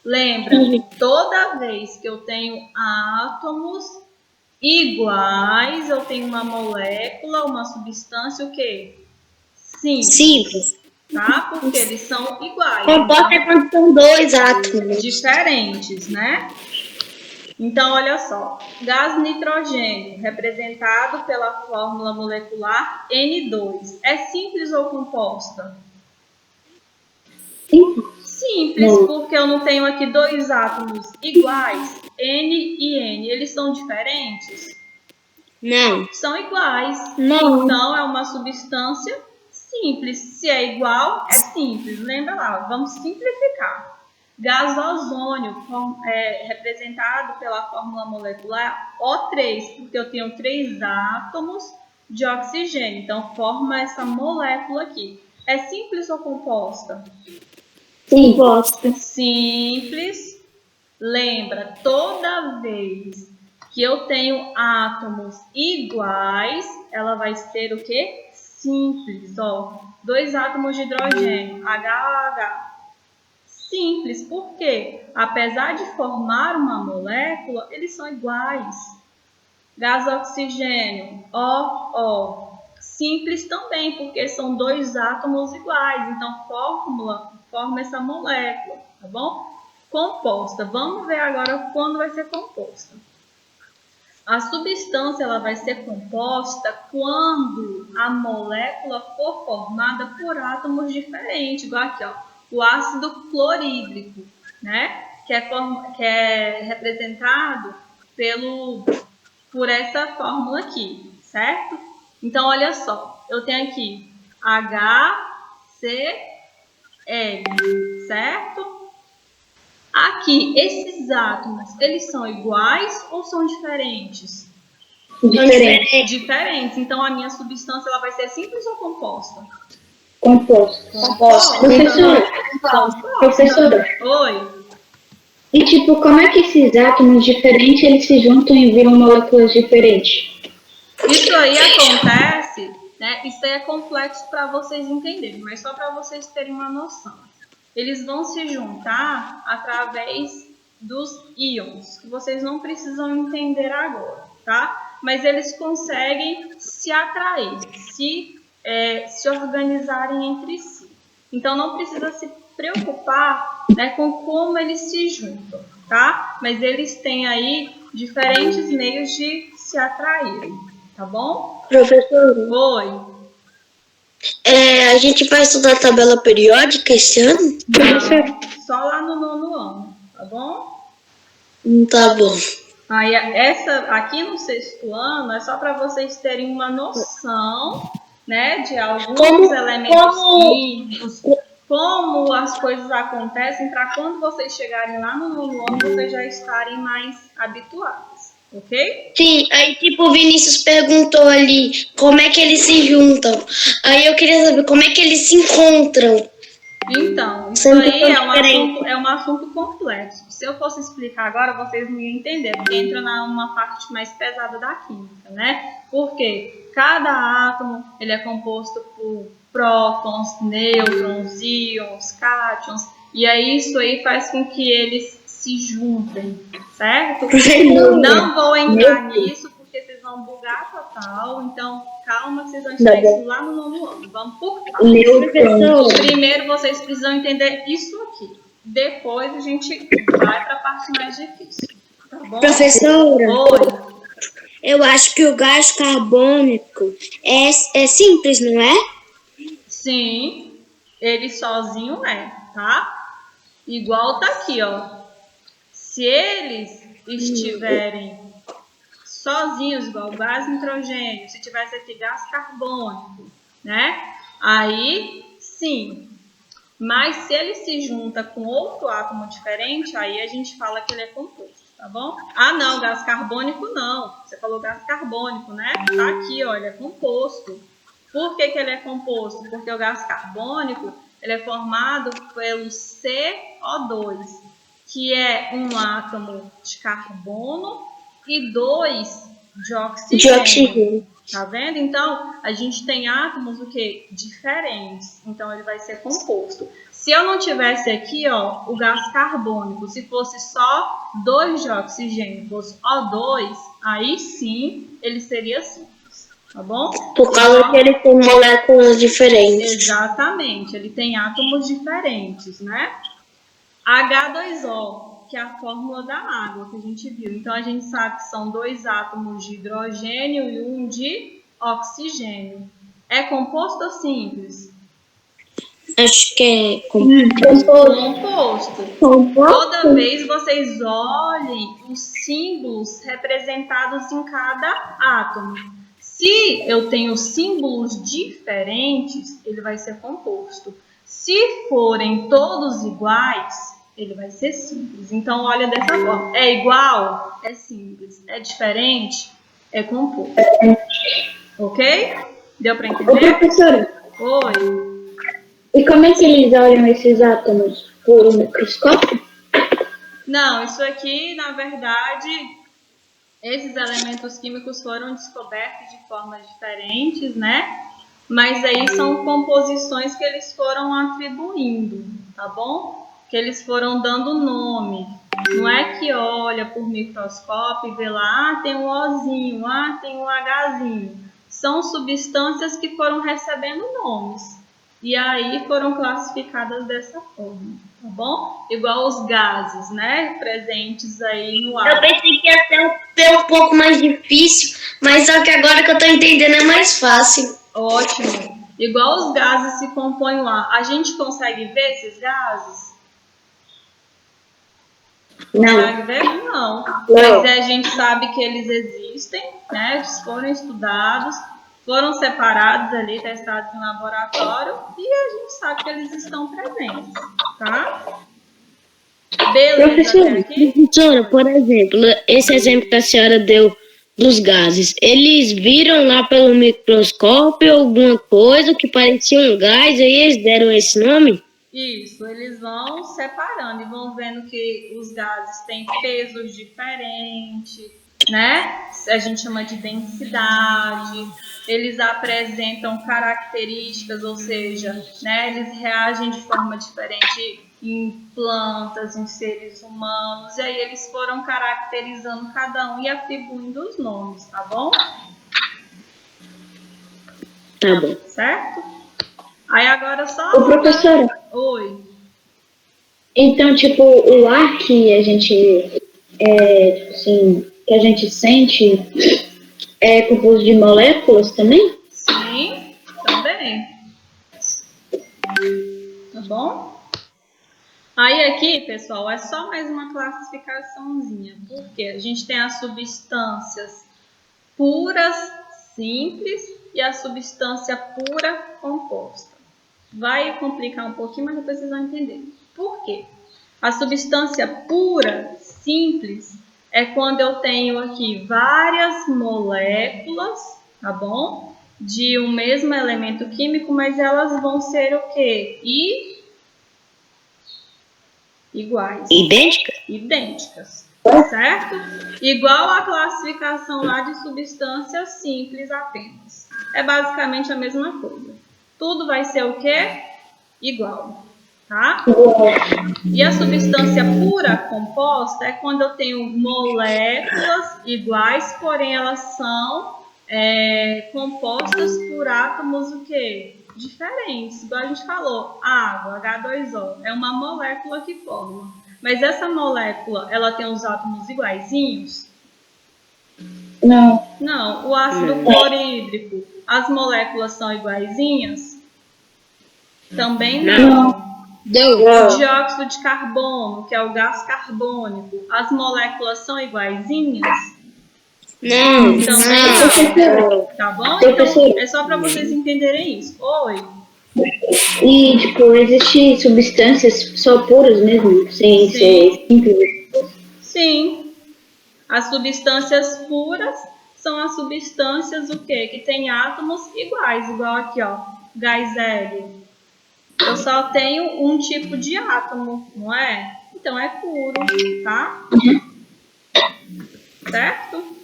Lembra, toda vez que eu tenho átomos iguais, eu tenho uma molécula, uma substância, o quê? Simples. Tá? Porque eles são iguais. Composta é quando são 2 átomos. Diferentes, né? Então, olha só. Gás nitrogênio, representado pela fórmula molecular N2. É simples ou composta? Simples, porque eu não tenho aqui 2 átomos iguais, N e N. Eles são diferentes? Não. São iguais. Não. Então, é uma substância simples. Se é igual, é simples. Lembra lá, vamos simplificar. Gás ozônio, representado pela fórmula molecular O3, porque eu tenho 3 átomos de oxigênio. Então, forma essa molécula aqui. É simples ou composta? Composta. Simples. Lembra, toda vez que eu tenho átomos iguais, ela vai ser o quê? Simples, ó. 2 átomos de hidrogênio, HH. Simples, por quê? Apesar de formar uma molécula, eles são iguais. Gás oxigênio, O. Simples também, porque são 2 átomos iguais. Então, forma essa molécula, tá bom? Composta. Vamos ver agora quando vai ser composta. A substância ela vai ser composta quando a molécula for formada por átomos diferentes, igual aqui, ó, o ácido clorídrico, né? Que é representado por essa fórmula aqui, certo? Então, olha só, eu tenho aqui HCl, certo? Aqui, esses átomos, eles são iguais ou são diferentes? Diferentes. Então, a minha substância ela vai ser simples ou composta? Composta. Professora. Oi. E tipo, como é que esses átomos diferentes eles se juntam e viram moléculas diferentes? Isso aí acontece, né? Isso aí é complexo para vocês entenderem, mas só para vocês terem uma noção. Eles vão se juntar através dos íons, que vocês não precisam entender agora, tá? Mas eles conseguem se atrair, se organizarem entre si. Então, não precisa se preocupar, né, com como eles se juntam, tá? Mas eles têm aí diferentes meios de se atraírem, tá bom? Professora, Oi. a gente vai estudar a tabela periódica esse ano? Não, só lá no 9º ano, tá bom? Tá bom. Aí, essa aqui no 6º ano é só para vocês terem uma noção, né, de alguns elementos químicos, como as coisas acontecem, para quando vocês chegarem lá no 9º ano, vocês já estarem mais habituados, ok? Sim, aí tipo o Vinícius perguntou ali como é que eles se juntam. Aí eu queria saber como é que eles se encontram. Então, isso aí é um assunto complexo. Se eu fosse explicar agora, vocês não iam entender, porque entra numa parte mais pesada da química, né? Porque cada átomo ele é composto por prótons, nêutrons, íons, cátions, e aí isso aí faz com que eles se juntem, certo? Não vou entrar nisso, porque vocês vão bugar total, então calma que vocês vão estudar isso lá no 9º ano. Vamos por partes. Primeiro vocês precisam entender isso aqui. Depois a gente vai para a parte mais difícil. Tá bom? Professora, Oi. eu acho que o gás carbônico é simples, não é? Sim, ele sozinho tá? Igual tá aqui, ó. Se eles estiverem sozinhos, igual gás nitrogênio, se tivesse aqui gás carbônico, né? Aí, sim. Mas se ele se junta com outro átomo diferente, aí a gente fala que ele é composto, tá bom? Ah, não, gás carbônico não. Você falou gás carbônico, né? Tá aqui, ó, ele é composto. Por que ele é composto? Porque o gás carbônico, ele é formado pelo CO2, que é um átomo de carbono e 2 de oxigênio. Tá vendo? Então, a gente tem átomos o quê? Diferentes. Então, ele vai ser composto. Se eu não tivesse aqui, ó, o gás carbônico, se fosse só 2 de oxigênio, fosse O2, aí sim, ele seria simples. Tá bom? Por causa que ele tem moléculas diferentes. Exatamente. Ele tem átomos diferentes, né? H2O, que é a fórmula da água que a gente viu. Então, a gente sabe que são 2 átomos de hidrogênio e 1 de oxigênio. É composto ou simples? Acho que é composto. Toda vez vocês olhem os símbolos representados em cada átomo. Se eu tenho símbolos diferentes, ele vai ser composto. Se forem todos iguais, ele vai ser simples. Então, olha dessa forma. É igual? É simples. É diferente? É composto. Ok? Deu para entender? Ô, professora. Oi. E como é que eles olham esses átomos? Por um microscópio? Não, isso aqui, na verdade, esses elementos químicos foram descobertos de formas diferentes, né? Mas aí são composições que eles foram atribuindo, tá bom? Que eles foram dando nome. Não é que olha por microscópio e vê lá, tem um Ozinho, tem um Hzinho. São substâncias que foram recebendo nomes, e aí foram classificadas dessa forma, tá bom? Igual os gases, né, presentes aí no ar. Eu pensei que ia ser um pouco mais difícil, mas só que agora que eu tô entendendo é mais fácil. Ótimo. Igual os gases se compõem lá. A gente consegue ver esses gases? Não. Consegue ver? Não. Mas a gente sabe que eles existem, né? Eles foram estudados, foram separados ali, testados em laboratório, e a gente sabe que eles estão presentes, tá? Beleza até aqui? Professora, por exemplo, esse exemplo que a senhora deu dos gases, eles viram lá pelo microscópio alguma coisa que parecia um gás, aí eles deram esse nome? Isso, eles vão separando e vão vendo que os gases têm pesos diferentes, né? A gente chama de densidade. Eles apresentam características, ou seja, né, eles reagem de forma diferente em plantas, em seres humanos, e aí eles foram caracterizando cada um e atribuindo os nomes, tá bom? Tá bom. Certo? Aí agora só... Ô, professora. Oi. Então, tipo, o ar que a gente, tipo assim, que a gente sente é composto de moléculas também? Sim, também. Tá bom? Aí aqui, pessoal, é só mais uma classificaçãozinha, porque a gente tem as substâncias puras, simples, e a substância pura composta. Vai complicar um pouquinho, mas depois vocês vão entender. Por quê? A substância pura, simples, é quando eu tenho aqui várias moléculas, tá bom? De um mesmo elemento químico, mas elas vão ser o quê? Iguais. Idêntica? Idênticas, certo? Igual a classificação lá de substâncias simples apenas. É basicamente a mesma coisa. Tudo vai ser o quê? Igual, tá? E a substância pura composta é quando eu tenho moléculas iguais, porém elas são compostas por átomos o quê? Diferentes. Igual a gente falou, água, H2O, é uma molécula que forma. Mas essa molécula, ela tem os átomos iguaizinhos? Não. Não. O ácido clorídrico, as moléculas são iguaizinhas? Também não. O dióxido de carbono, que é o gás carbônico, as moléculas são iguaizinhas? Não. Também não. Tá bom? Então, é só para vocês entenderem isso. Oi. E, tipo, existem substâncias só puras mesmo, sem ser simples? Sim. As substâncias puras são as substâncias o quê? Que tem átomos iguais, igual aqui, ó, gás hélio. Eu só tenho um tipo de átomo, não é? Então é puro, tá? Certo?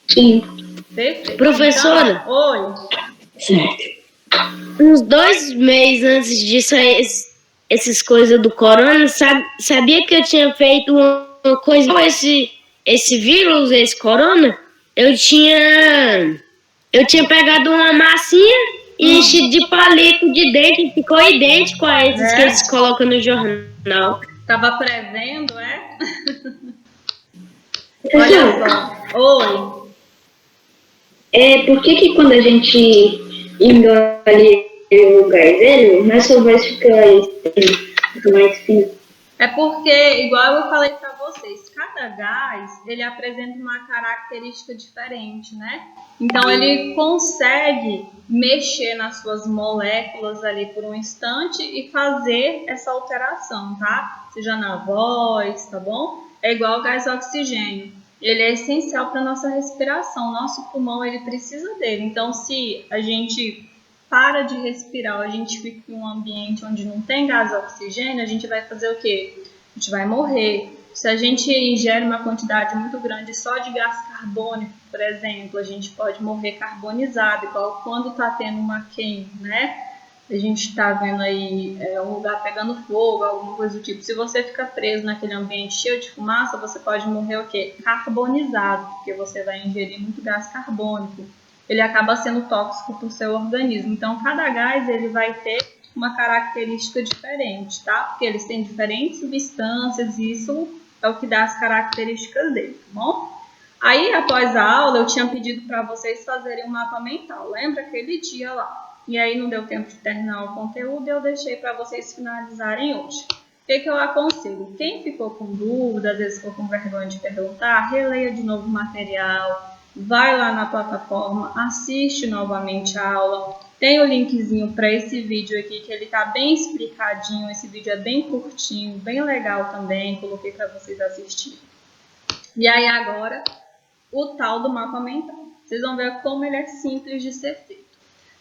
Sim. Perfeito. Professora? Então, oi. Certo. Uns 2 meses antes disso, essas coisas do corona, sabia que eu tinha feito uma coisa com esse vírus, esse corona? Eu tinha pegado uma massinha e enchido de palito de dente e ficou idêntico a esses que eles colocam no jornal. Tava prevendo, é? Olha só. Oi. Por que quando a gente engole o gás hélio, nossa voz fica mais fina? É porque, igual eu falei para vocês, cada gás, ele apresenta uma característica diferente, né? Então, ele consegue mexer nas suas moléculas ali por um instante e fazer essa alteração, tá? Seja na voz, tá bom? É igual o gás oxigênio. Ele é essencial para a nossa respiração. Nosso pulmão, ele precisa dele. Então, se a gente para de respirar, a gente fica em um ambiente onde não tem gás oxigênio, a gente vai fazer o quê? A gente vai morrer. Se a gente ingere uma quantidade muito grande só de gás carbônico, por exemplo, a gente pode morrer carbonizado, igual quando está tendo uma queima, né? A gente está vendo aí um lugar pegando fogo, alguma coisa do tipo. Se você fica preso naquele ambiente cheio de fumaça, você pode morrer o quê? Carbonizado, porque você vai ingerir muito gás carbônico. ele acaba sendo tóxico para o seu organismo. Então, cada gás ele vai ter uma característica diferente, tá? Porque eles têm diferentes substâncias e isso é o que dá as características dele, tá bom? Aí, após a aula, eu tinha pedido para vocês fazerem um mapa mental. Lembra aquele dia lá? E aí não deu tempo de terminar o conteúdo e eu deixei para vocês finalizarem hoje. O que eu aconselho? Quem ficou com dúvida, às vezes ficou com vergonha de perguntar, releia de novo o material, vai lá na plataforma, assiste novamente a aula. Tem o linkzinho para esse vídeo aqui, que ele está bem explicadinho. Esse vídeo é bem curtinho, bem legal também. Coloquei para vocês assistirem. E aí agora, o tal do mapa mental. Vocês vão ver como ele é simples de ser feito.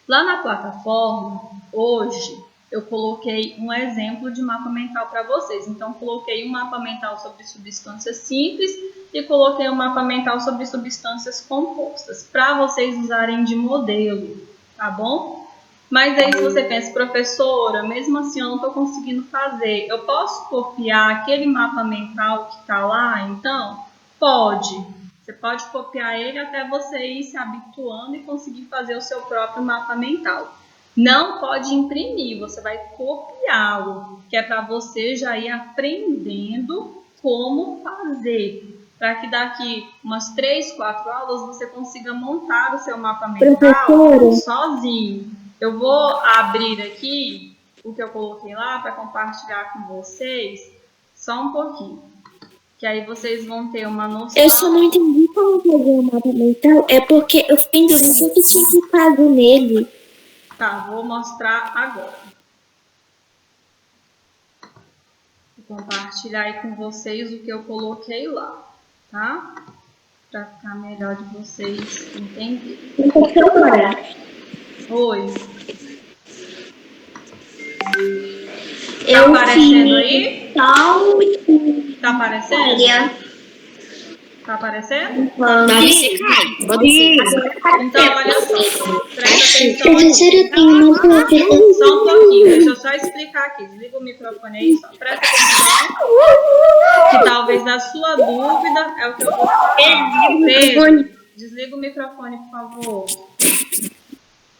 Lá na plataforma, hoje, eu coloquei um exemplo de mapa mental para vocês. Então, coloquei um mapa mental sobre substâncias simples e coloquei um mapa mental sobre substâncias compostas, para vocês usarem de modelo, tá bom? Mas aí, se você pensa, professora, mesmo assim eu não estou conseguindo fazer, eu posso copiar aquele mapa mental que está lá, então? Pode. Você pode copiar ele até você ir se habituando e conseguir fazer o seu próprio mapa mental. Não pode imprimir, você vai copiá-lo, que é para você já ir aprendendo como fazer. Para que daqui umas 3, 4 aulas você consiga montar o seu mapa mental sozinho. Eu vou abrir aqui o que eu coloquei lá para compartilhar com vocês só um pouquinho. Que aí vocês vão ter uma noção. Eu só não entendi como fazer o mapa mental, é porque eu fiquei em dúvida o que tinha que fazer nele. Tá, vou mostrar agora. Vou compartilhar aí com vocês o que eu coloquei lá, tá? Para ficar melhor de vocês entenderem. Oi. Tá aparecendo aí? Tá aparecendo? Tá aparecendo? Então, olha só. Presta atenção aqui. Só um pouquinho. Deixa eu só explicar aqui. Desliga o microfone aí. Só presta atenção. Que talvez a sua dúvida é o que eu vou falar. Pedro, desliga o microfone, por favor.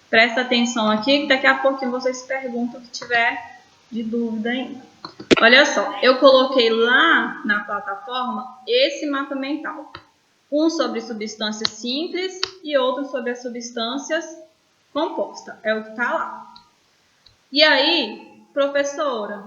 Presta atenção aqui. Que daqui a pouquinho vocês perguntam o que tiver de dúvida ainda. Olha só, eu coloquei lá na plataforma esse mapa mental. Um sobre substâncias simples e outro sobre as substâncias compostas. É o que está lá. E aí, professora,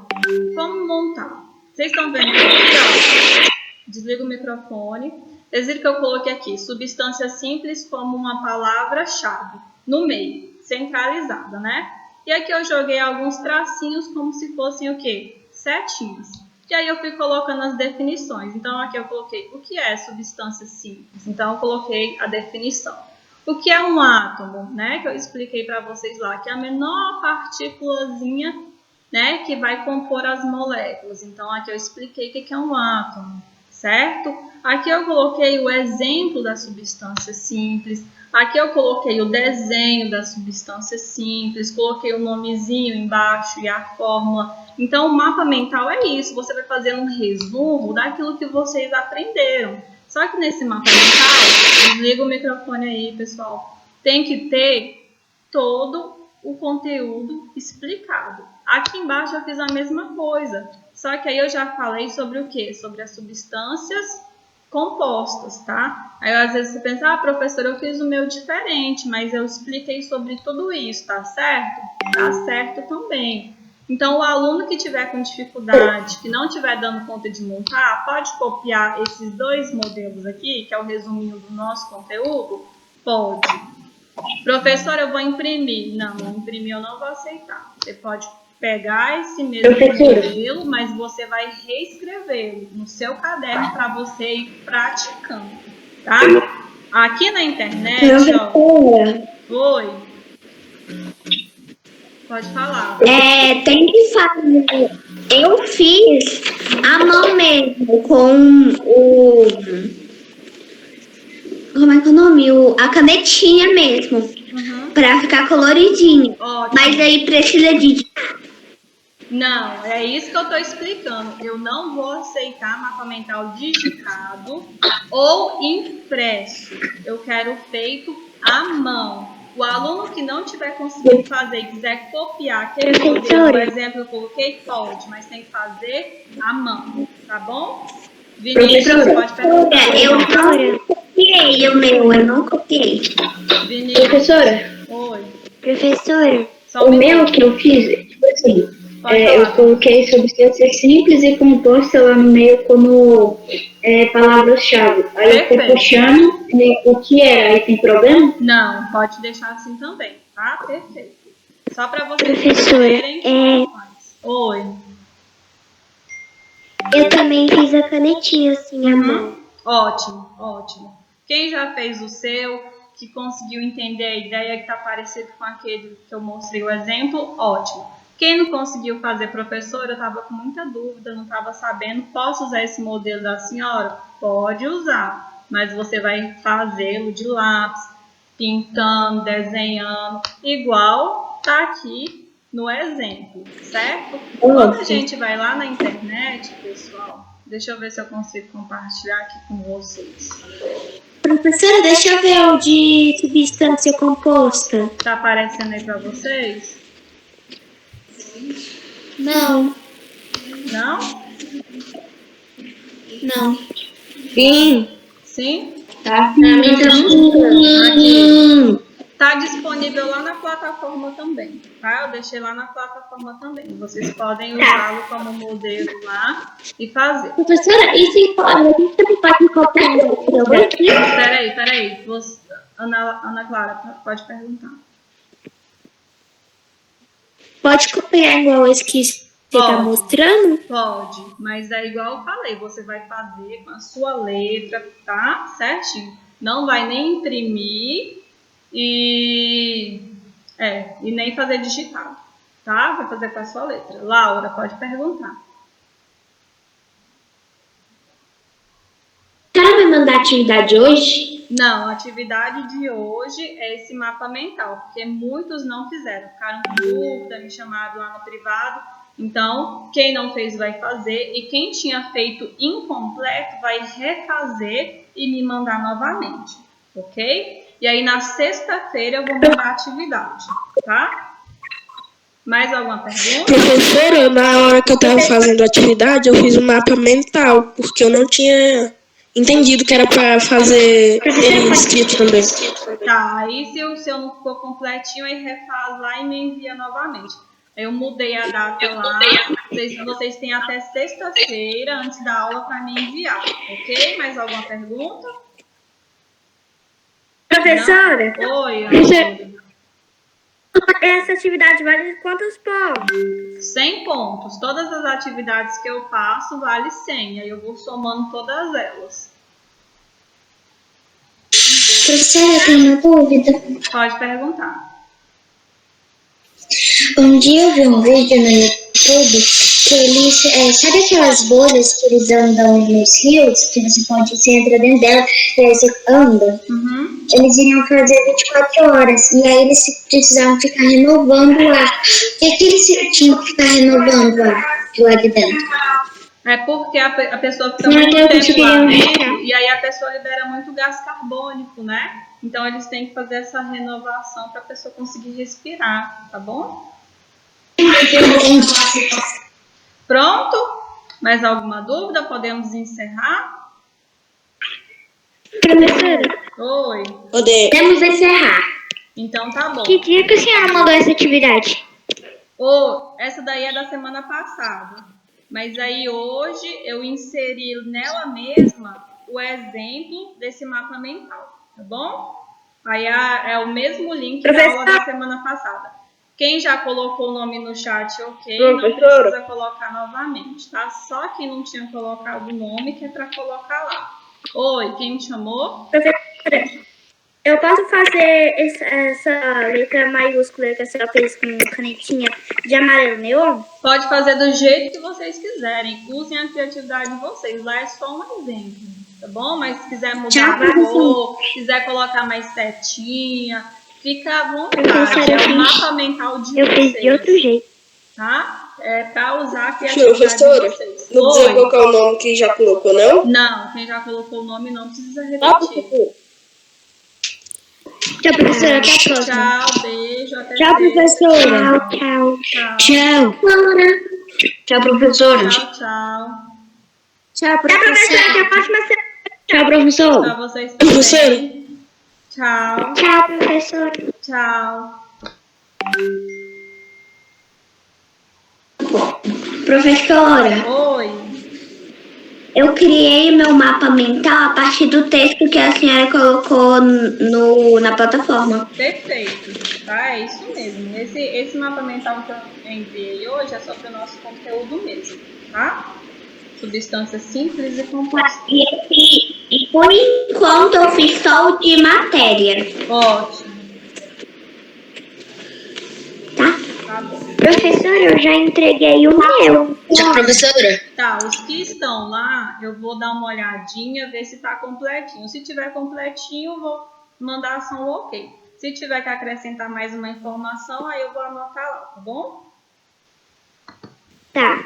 como montar? Vocês estão vendo aqui? Desliga o microfone. Vocês viram que eu coloquei aqui substâncias simples como uma palavra-chave no meio, centralizada, né? E aqui eu joguei alguns tracinhos como se fossem o quê? Setinhas. E aí eu fui colocando as definições. Então aqui eu coloquei o que é substância simples. Então eu coloquei a definição. O que é um átomo, né? Que eu expliquei para vocês lá, que é a menor partículazinha, né, que vai compor as moléculas. Então aqui eu expliquei o que é um átomo, certo? Aqui eu coloquei o exemplo da substância simples. Aqui eu coloquei o desenho da substância simples, coloquei o nomezinho embaixo e a fórmula. Então, o mapa mental é isso, você vai fazer um resumo daquilo que vocês aprenderam. Só que nesse mapa mental, desliga o microfone aí, pessoal, tem que ter todo o conteúdo explicado. Aqui embaixo eu fiz a mesma coisa, só que aí eu já falei sobre o quê? Sobre as substâncias compostas, tá? Aí às vezes você pensa, professora, eu fiz o meu diferente, mas eu expliquei sobre tudo isso, tá certo? Tá certo também. Então, o aluno que tiver com dificuldade, que não tiver dando conta de montar, pode copiar esses dois modelos aqui, que é o resuminho do nosso conteúdo? Pode. Professora, eu vou imprimir. Não, imprimir eu não vou aceitar. Você pode pegar esse mesmo modelo, mas você vai reescrevê-lo no seu caderno para você ir praticando, tá? Aqui na internet, ó. Oi. Pode falar. Tem que fazer. Eu fiz a mão mesmo com o... Como é que é o nome? A canetinha mesmo. Pra ficar coloridinho. Ótimo. Mas aí precisa de... Não, é isso que eu estou explicando. Eu não vou aceitar mapa mental digitado ou impresso. Eu quero feito à mão. O aluno que não tiver conseguindo fazer e quiser copiar aquele modelo, por Professora. exemplo, eu coloquei pode, mas tem que fazer à mão, tá bom? Vinícius, pode perguntar. Eu não copiei o meu, eu não copiei. Vinícius, Professora, oi. Professora, Só o um meu minuto. que eu fiz, tipo assim, Pode eu falar. coloquei substância simples e composta lá no meio como palavras-chave. Aí eu fui Perfeito. puxando o que era, aí tem problema? Não, pode deixar assim também, tá? Perfeito. Só para vocês Professora, entenderem como faz. Oi. eu também fiz a canetinha assim à mão. Ótimo, ótimo. Quem já fez o seu, que conseguiu entender a ideia que está parecido com aquele que eu mostrei o exemplo, ótimo. Quem não conseguiu fazer, professora, eu estava com muita dúvida, não estava sabendo, posso usar esse modelo da senhora? Pode usar, mas você vai fazê-lo de lápis, pintando, desenhando, igual tá aqui no exemplo, certo? Quando a gente vai lá na internet, pessoal, deixa eu ver se eu consigo compartilhar aqui com vocês. professora, deixa eu ver o de substância composta. Tá aparecendo aí para vocês? Não, Não? não. Sim. Sim? Tá? Aqui. Tá disponível lá na plataforma também, tá? Eu deixei lá na plataforma também. Vocês podem usá-lo como modelo lá e fazer. Professora, e se a gente também pode copiar o meu aqui? Peraí. Ana Clara, pode perguntar. Pode copiar igual esse que você está Pode. mostrando? Pode, mas é igual eu falei, você vai fazer com a sua letra, tá? Certinho. Não vai nem imprimir e nem fazer digitado, tá? Vai fazer com a sua letra. Laura, pode perguntar. A senhora vai mandar atividade hoje? Não, a atividade de hoje é esse mapa mental, porque muitos não fizeram, ficaram com dúvida, me chamaram lá no privado. Então, quem não fez vai fazer e quem tinha feito incompleto vai refazer e me mandar novamente, ok? E aí na sexta-feira eu vou mandar a atividade, tá? Mais alguma pergunta? Professora, na hora que eu estava fazendo a atividade, eu fiz um mapa mental, porque eu não tinha entendido que era para fazer ele escrito também. Tá, aí se o seu não ficou completinho, aí refaz lá e me envia novamente. Eu mudei a data lá, vocês têm até sexta-feira antes da aula para me enviar, ok? Mais alguma pergunta? Professora, Não? Oi, Ana. essa atividade vale quantos pontos? 100 pontos. Todas as atividades que eu passo vale 100, aí eu vou somando todas elas. Professora, eu tenho uma dúvida. Pode perguntar. Um dia eu vi um vídeo no YouTube que eles, sabe aquelas bolhas que eles andam nos rios, que você entra dentro dela e aí você anda? Uhum. Eles iriam fazer 24 horas e aí eles precisavam ficar renovando o ar. Por que eles tinham que ficar renovando o ar lá de dentro? É porque a pessoa fica Não, muito eu tempo consegui lá identificar. dentro e aí a pessoa libera muito gás carbônico, né? Então eles têm que fazer essa renovação para a pessoa conseguir respirar, tá bom? Pronto? Mais alguma dúvida? Podemos encerrar? Professora, Oi. Podemos encerrar. Então tá bom. que dia que a senhora mandou essa atividade? Essa daí é da semana passada. Mas aí hoje eu inseri nela mesma o exemplo desse mapa mental, tá bom? Aí é o mesmo link da aula da semana passada. Quem já colocou o nome no chat, ok, não precisa colocar novamente, tá? Só quem não tinha colocado o nome que é para colocar lá. Oi, quem me chamou? Professora, eu posso fazer essa letra maiúscula que a senhora fez com canetinha de amarelo neon? Pode fazer do jeito que vocês quiserem. Usem a criatividade de vocês. Lá é só um exemplo, tá bom? Mas se quiser mudar a cor, quiser colocar mais setinha, fica à vontade. É o mapa mental de vocês. Eu fiz de outro jeito. Tá? É para usar a criatividade Professora, de vocês. não precisa colocar o nome que já colocou, não? Não, quem já colocou o nome não precisa repetir. Tchau, professora. Até a próxima. Tchau, beijo. Até Tchau, sexta. professora. Tchau. Tchau. Tchau, professora. Tchau, tchau. Tchau, Professora, até a próxima semana. Tchau, professor. Tchau, vocês Professora. também. Tchau. Tchau, professora. Tchau. Professora, Oi. eu criei meu mapa mental a partir do texto que a senhora colocou na plataforma. Perfeito, tá? É isso mesmo. Esse mapa mental que eu enviei hoje é sobre o nosso conteúdo mesmo, tá? Substâncias simples e compostas. E por enquanto eu fiz só o de matéria, Ótimo, tá? tá bom. Professora, eu já entreguei o meu. Tchau, professora. Tá, os que estão lá, eu vou dar uma olhadinha, ver se tá completinho. Se tiver completinho, eu vou mandar só um ok. Se tiver que acrescentar mais uma informação, aí eu vou anotar lá, tá bom? Tá.